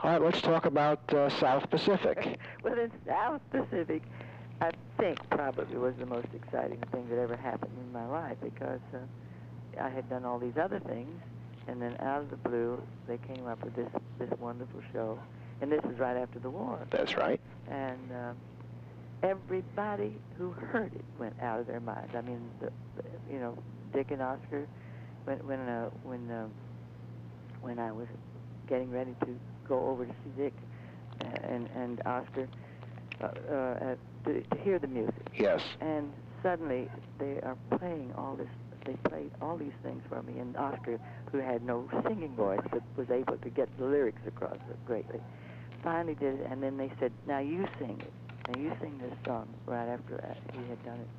All right, let's talk about South Pacific. Well, in South Pacific, I think probably was the most exciting thing that ever happened in my life, because I had done all these other things, and then out of the blue, they came up with this wonderful show, and this was right after the war. That's right. And everybody who heard it went out of their minds. I mean, Dick and Oscar, when I was getting ready to go over to see Dick and Oscar to hear the music. Yes. And suddenly they are playing all this. They played all these things for me, and Oscar, who had no singing voice but was able to get the lyrics across greatly, finally did it. And then they said, "Now you sing it. Now you sing this song," right after he had done it.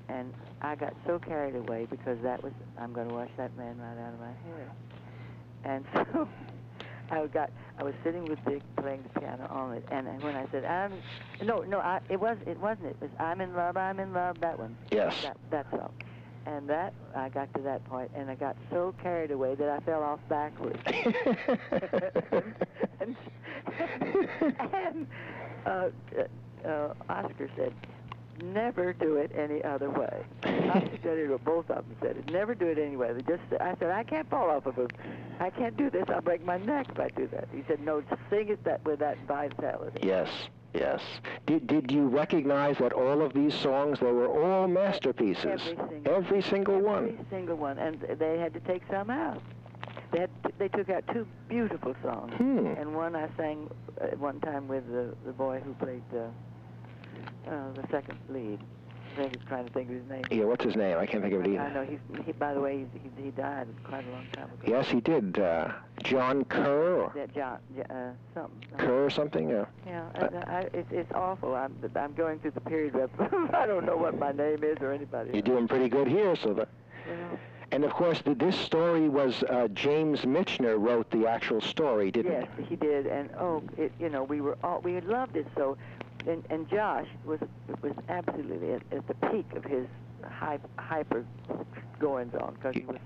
And I got so carried away, because that was, I'm going to wash that man right out of my hair. And so I was sitting with Dick playing the piano on it, and when I said, it wasn't. It was I'm in love, that one. Yes. That song. And that, I got to that point, and I got so carried away that I fell off backwards. and Oscar said, "Never do it any other way." Oscar said it, or both of them said it. Never do it any way. I said, "I can't fall off of it. I can't do this. I'll break my neck if I do that." He said, "No, sing it with that vitality." Yes, yes. Did you recognize that all of these songs, they were all masterpieces? Every single one. Every single one, and they had to take some out. They took out two beautiful songs, and one I sang at one time with the boy who played the second lead. I was trying to think of his name. Yeah, what's his name? I can't think of it either. I know. He by the way, he died quite a long time ago. Yes, he did. John Kerr? Or John, something. Kerr or something? Yeah, it's awful. I'm going through the period where I don't know what my name is or anybody. You're doing pretty good here, so that. Well, and of course, this story was James Michener wrote the actual story, didn't he? Yes, he did. And we loved it so. And Josh was absolutely at the peak of his hyper goings on, because he was,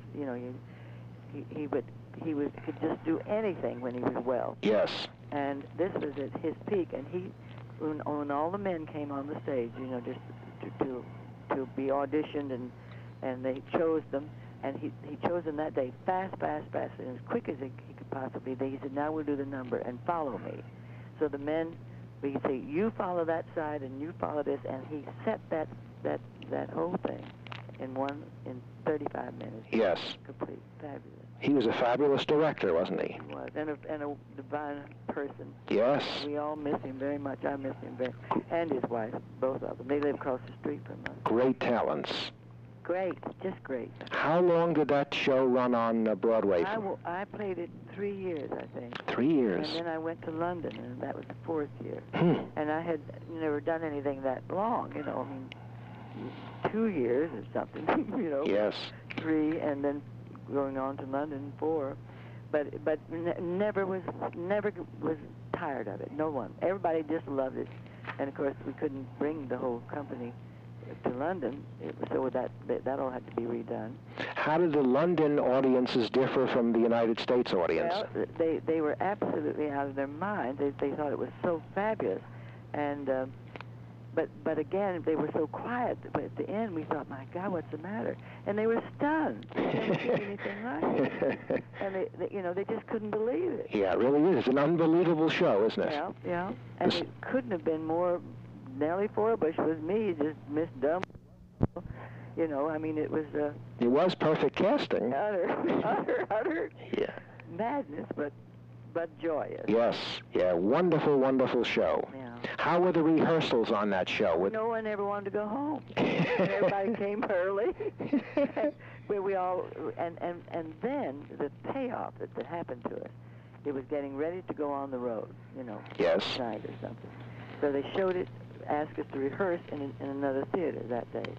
he could just do anything when he was well. Yes. And this was at his peak, and when all the men came on the stage, just to be auditioned, and they chose them, and he chose them that day fast, and as quick as he could possibly. He said, "Now we'll do the number, and follow me." So the men. We could say, "You follow that side and you follow this," and he set that whole thing in 35 minutes. Yes. Complete, fabulous. He was a fabulous director, wasn't he? He was, and a divine person. Yes. We all miss him very much. I miss him very, and his wife, both of them. They live across the street from us. Great talents. Great, just great. How long did that show run on Broadway? I played it 3 years, I think. 3 years. And then I went to London, and that was the 4th year. And I had never done anything that long, I mean, 2 years or something, Yes. 3, and then going on to London 4. But never was tired of it. No one. Everybody just loved it. And of course, we couldn't bring the whole company to London, so that all had to be redone. How did the London audiences differ from the United States audience? Well, they were absolutely out of their minds. They thought it was so fabulous, and but again, they were so quiet. But at the end, we thought, "My God, what's the matter?" And they were stunned. They never seen anything like it, and they just couldn't believe it. Yeah, it really is. It's an unbelievable show, isn't it? Yeah, and it couldn't have been more. Nellie Forbush was me, just Miss Dumb. I mean, it was. It was perfect casting. Utter yeah. madness, but joyous. Yes, yeah, wonderful show. Yeah. How were the rehearsals on that show? No one ever wanted to go home. Everybody came early. we all and then the payoff that happened to us. It was getting ready to go on the road, Yes. Tonight or something. So they showed it. Asked us to rehearse in another theater that day,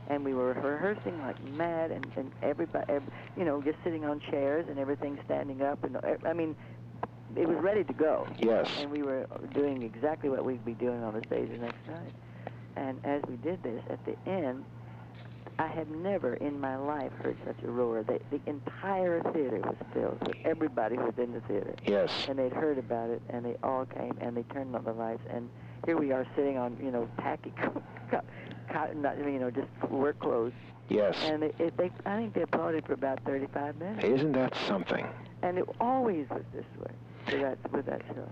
and we were rehearsing like mad, and everybody, just sitting on chairs and everything standing up, and I mean, it was ready to go. Yes. And we were doing exactly what we'd be doing on the stage the next night. And as we did this, at the end, I have never in my life heard such a roar. The entire theater was filled with everybody who was in the theater. Yes. And they'd heard about it, and they all came, and they turned on the lights, and here we are sitting on, tacky, just work clothes. Yes. And I think they applauded for about 35 minutes. Isn't that something? And it always was this way with that show.